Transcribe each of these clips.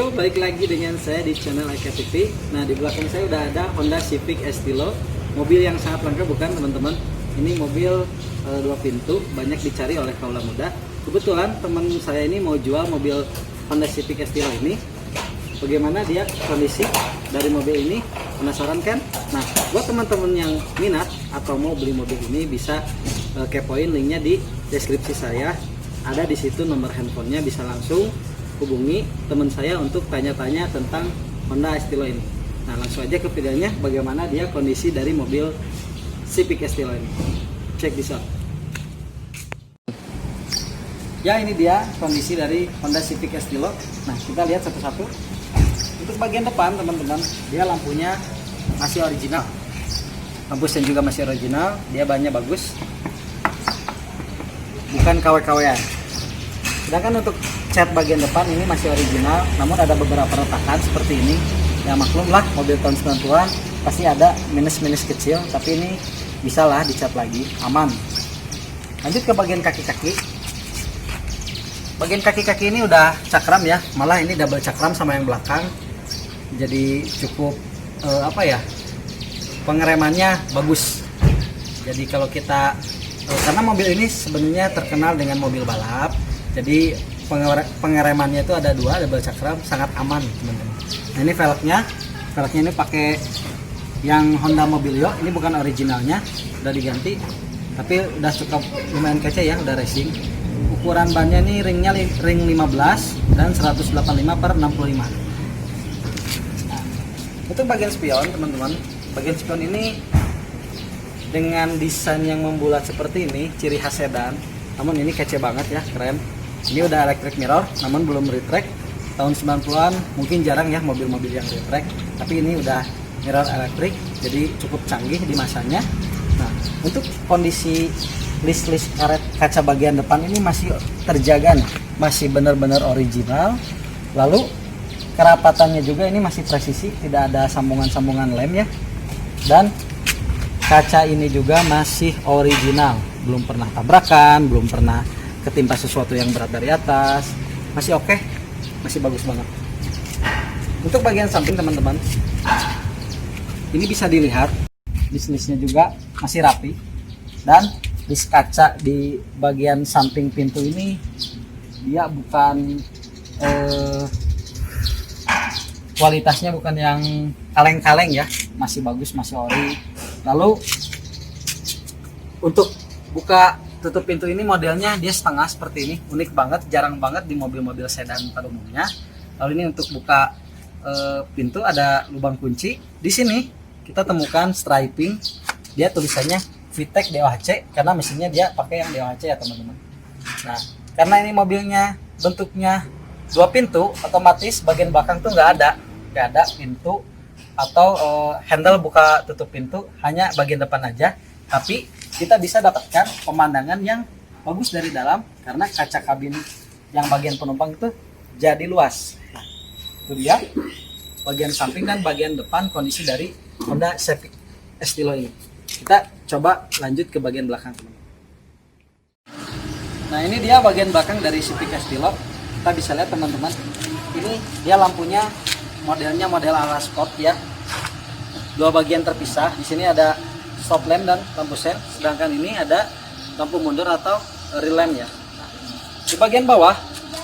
Yo, balik lagi dengan saya di channel Eka TV. Nah, di belakang saya udah ada Honda Civic Estilo, mobil yang sangat langka bukan teman-teman? Ini mobil 2 pintu, banyak dicari oleh kaula muda. Kebetulan teman saya ini mau jual mobil Honda Civic Estilo ini. Bagaimana dia kondisi dari mobil ini? Penasaran kan? Nah, buat teman-teman yang minat atau mau beli mobil ini bisa kepoin linknya di deskripsi saya. Ada di situ nomor handphonenya, bisa langsung hubungi teman saya untuk tanya-tanya tentang Honda Estilo ini. Nah, langsung aja ke videonya bagaimana dia kondisi dari mobil Civic Estilo ini. Check this out. Ya, ini dia kondisi dari Honda Civic Estilo. Nah, kita lihat satu-satu. Untuk bagian depan teman-teman, dia lampunya masih original. Lampu sen juga masih original, dia bannya bagus. Bukan KW-KW-an. Sedangkan untuk cat bagian depan ini masih original, namun ada beberapa retakan seperti ini. Ya maklum lah, mobil tahun 90-an pasti ada minus-minus kecil, tapi ini bisa lah dicat lagi, aman. Lanjut ke bagian kaki-kaki. Bagian kaki-kaki ini udah cakram ya, malah ini double cakram sama yang belakang. Jadi cukup pengeremannya bagus. Jadi kalau kita karena mobil ini sebenarnya terkenal dengan mobil balap, jadi pengeremannya itu ada 2 double cakram, sangat aman teman-teman. Nah, ini velgnya ini pakai yang Honda Mobilio, ini bukan originalnya, udah diganti, tapi udah cukup lumayan kece ya, udah racing. Ukuran bannya ini ringnya ring 15 dan 185/65. Nah, untuk bagian spion teman-teman, bagian spion ini dengan desain yang membulat seperti ini, ciri khas sedan, namun ini kece banget ya, keren. Ini udah electric mirror, namun belum retract. Tahun 90-an mungkin jarang ya mobil-mobil yang retract, tapi ini udah mirror elektrik, jadi cukup canggih di masanya. Nah, untuk kondisi list karet kaca bagian depan ini masih terjaga nih, masih benar-benar original. Lalu kerapatannya juga ini masih presisi, tidak ada sambungan-sambungan lem ya. Dan kaca ini juga masih original, belum pernah tabrakan, belum pernah ketimpa sesuatu yang berat dari atas, masih oke, masih bagus banget. Untuk bagian samping teman-teman, ini bisa dilihat list-listnya juga masih rapi, dan list kaca di bagian samping pintu ini dia bukan kualitasnya bukan yang kaleng-kaleng ya, masih bagus, masih ori. Lalu untuk buka tutup pintu ini modelnya dia setengah seperti ini, unik banget, jarang banget di mobil-mobil sedan pada umumnya. Lalu ini untuk buka pintu ada lubang kunci. Di sini kita temukan striping, dia tulisannya VTEC DOHC karena mesinnya dia pakai yang DOHC ya teman-teman. Nah, karena ini mobilnya bentuknya 2 pintu, otomatis bagian belakang tuh nggak ada pintu atau handle buka tutup pintu, hanya bagian depan aja. Tapi kita bisa dapatkan pemandangan yang bagus dari dalam karena kaca kabin yang bagian penumpang itu jadi luas. Nah, itu dia bagian samping dan bagian depan kondisi dari Honda Civic Estilo ini. Kita coba lanjut ke bagian belakang teman. Nah, ini dia bagian belakang dari Civic Estilo. Kita bisa lihat teman-teman, ini dia lampunya modelnya model ala sport ya. 2 bagian terpisah. Di sini ada stop lamp dan lampu sen, sedangkan ini ada lampu mundur atau rear lamp ya. Di bagian bawah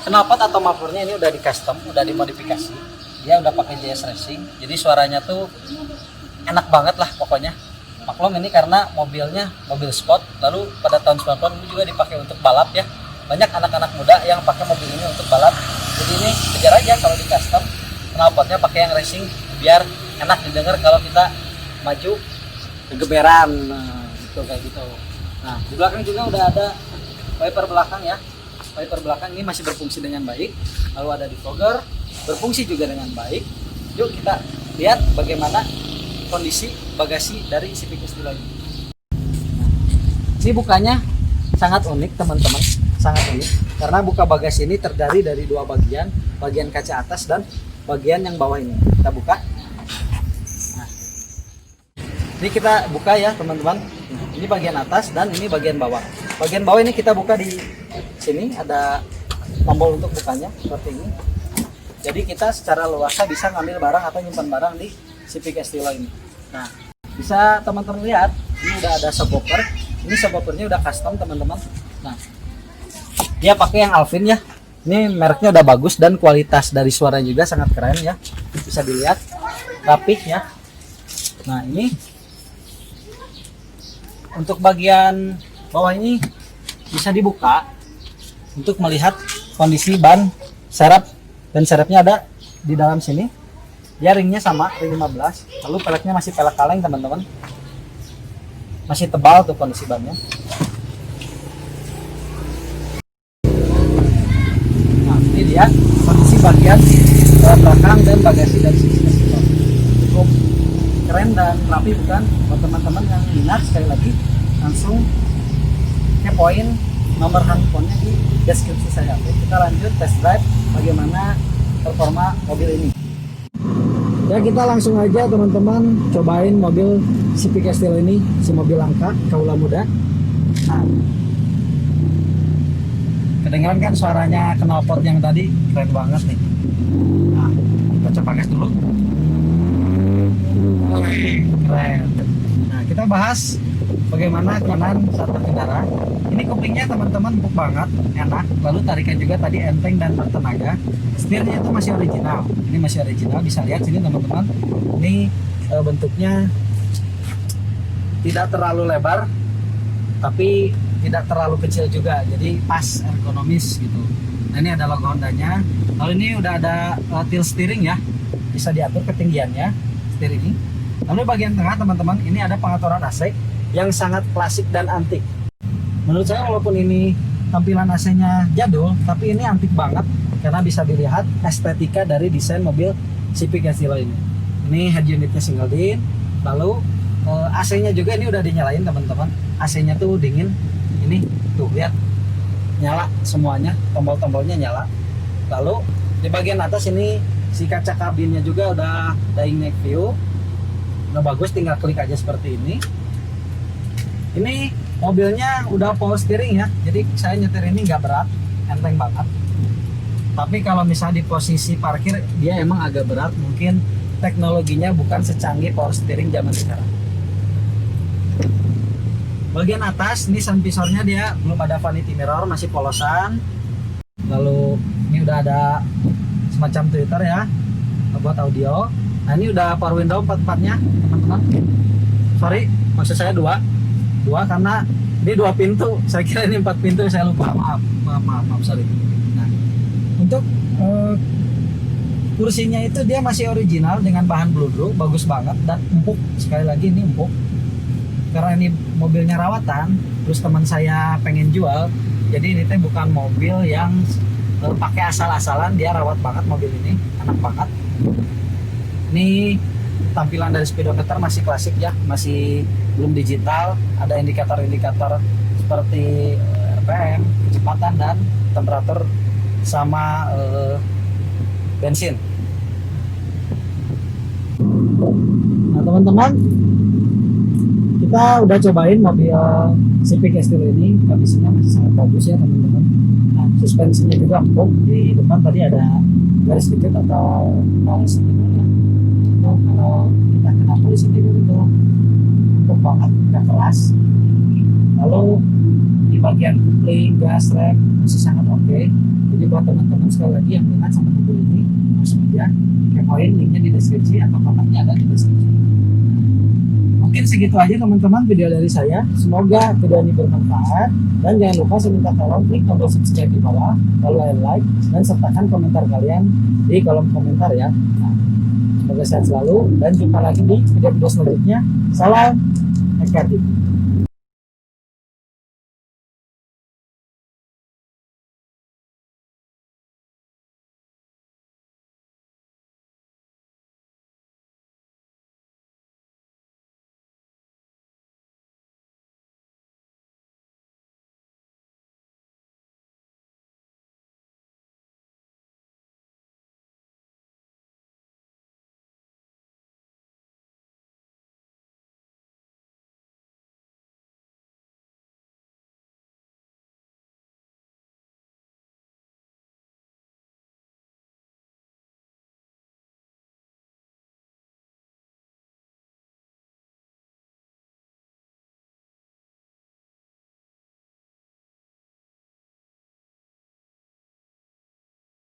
knalpot atau mufflernya ini udah di custom, udah dimodifikasi. Dia udah pakai JS Racing, jadi suaranya tuh enak banget lah pokoknya. Maklum ini karena mobilnya mobil sport, lalu pada tahun 90-an ini juga dipakai untuk balap ya. Banyak anak-anak muda yang pakai mobil ini untuk balap. Jadi ini kejar aja kalau di custom, knalpotnya pakai yang racing biar enak didengar kalau kita maju kegeberan, nah, gitu kayak gitu. Nah, di belakang juga udah ada wiper belakang ya. Wiper belakang ini masih berfungsi dengan baik. Lalu ada defogger, berfungsi juga dengan baik. Yuk kita lihat bagaimana kondisi bagasi dari Civic Estilo ini. Nah, ini bukanya sangat unik teman-teman, sangat unik karena buka bagasi ini terdiri dari 2 bagian, bagian kaca atas dan bagian yang bawah ini. Kita buka. Ini kita buka ya teman-teman. Ini bagian atas dan ini bagian bawah. Bagian bawah ini kita buka di sini, ada tombol untuk bukanya seperti ini. Jadi kita secara luasa bisa ngambil barang atau nyimpan barang di Civic Estilo ini. Nah, bisa teman-teman lihat, ini udah ada subwoofer. Ini subwoofernya udah custom teman-teman. Nah, dia pakai yang Alvin ya. Ini mereknya udah bagus dan kualitas dari suara juga sangat keren ya. Bisa dilihat rapih ya. Nah, ini untuk bagian bawah ini bisa dibuka untuk melihat kondisi ban, serep, dan serepnya ada di dalam sini. Dia ringnya sama, ring 15. Lalu peleknya masih pelek kaleng teman-teman. Masih tebal tuh kondisi bannya. Nah, ini dia kondisi bagian belakang dan bagasi dari sisi Estilo. Cukup keren dan rapi bukan? Buat teman-teman yang minat, sekali lagi langsung kepoin nomor handphonenya di deskripsi saya. Oke, kita lanjut test drive bagaimana performa mobil ini. Ya, kita langsung aja teman-teman cobain mobil Civic Estilo ini, si mobil langka kaula muda. Nah, kedengeran kan suaranya knalpot yang tadi keren banget nih. Nah, kita coba gas dulu. Keren. Nah, kita bahas bagaimana kanan saat berkendara. Ini koplingnya teman-teman empuk banget, enak. Lalu tarikan juga tadi enteng dan bertenaga. Setirnya itu masih original. Ini masih original, bisa lihat sini teman-teman. Ini bentuknya tidak terlalu lebar, tapi tidak terlalu kecil juga. Jadi pas ergonomis gitu. Nah, ini ada logo Hondanya. Lalu ini udah ada tilt steering ya. Bisa diatur ketinggiannya steering ini. Lalu bagian tengah teman-teman, ini ada pengaturan AC yang sangat klasik dan antik. Menurut saya walaupun ini tampilan AC-nya jadul, tapi ini antik banget karena bisa dilihat estetika dari desain mobil Civic Estilo ini. Ini head unitnya single din, lalu AC-nya juga ini udah dinyalain teman-teman. AC-nya tuh dingin, ini tuh lihat nyala semuanya, tombol-tombolnya nyala. Lalu di bagian atas ini si kaca kabinnya juga udah dying neck view, udah bagus, tinggal klik aja seperti ini. Ini mobilnya udah power steering ya, jadi saya nyetir ini nggak berat, enteng banget. Tapi kalau misalnya di posisi parkir dia emang agak berat, mungkin teknologinya bukan secanggih power steering zaman sekarang. Bagian atas ini sun visornya dia belum ada vanity mirror, masih polosan. Lalu ini udah ada semacam tweeter ya buat audio. Nah, ini udah power window 4-4-nya teman-teman. Sorry, maksud saya dua karena ini 2 pintu, saya kira ini 4 pintu, saya lupa, maaf sorry. Nah, untuk kursinya itu dia masih original dengan bahan bludru, bagus banget dan empuk. Sekali lagi ini empuk karena ini mobilnya rawatan, terus teman saya pengen jual, jadi ini teh bukan mobil yang pakai asal-asalan, dia rawat banget mobil ini, enak banget. Ini tampilan dari speedometer masih klasik ya, masih belum digital. Ada indikator-indikator seperti RPM, kecepatan dan temperatur sama bensin. Nah teman-teman, kita udah cobain mobil Civic Estilo ini, kondisinya masih sangat bagus ya teman-teman. Nah, suspensinya juga empuk. Di depan tadi ada garis sedikit atau polisi tidur ya. Itu kalau kita kena polisi tidur itu empuk banget, nggak keras. Lalu di bagian kupling, gas, rem masih sangat oke. Jadi buat teman-teman sekali lagi yang minat sama mobil ini, langsung aja kepoin linknya di deskripsi atau kontaknya ada di deskripsi. Mungkin segitu aja teman-teman video dari saya. Semoga video ini bermanfaat, dan jangan lupa saya minta tolong klik tombol subscribe di bawah, lalu like dan sertakan komentar kalian di kolom komentar ya. Nah, semoga sehat selalu dan jumpa lagi di video-video selanjutnya. Salam Ekati.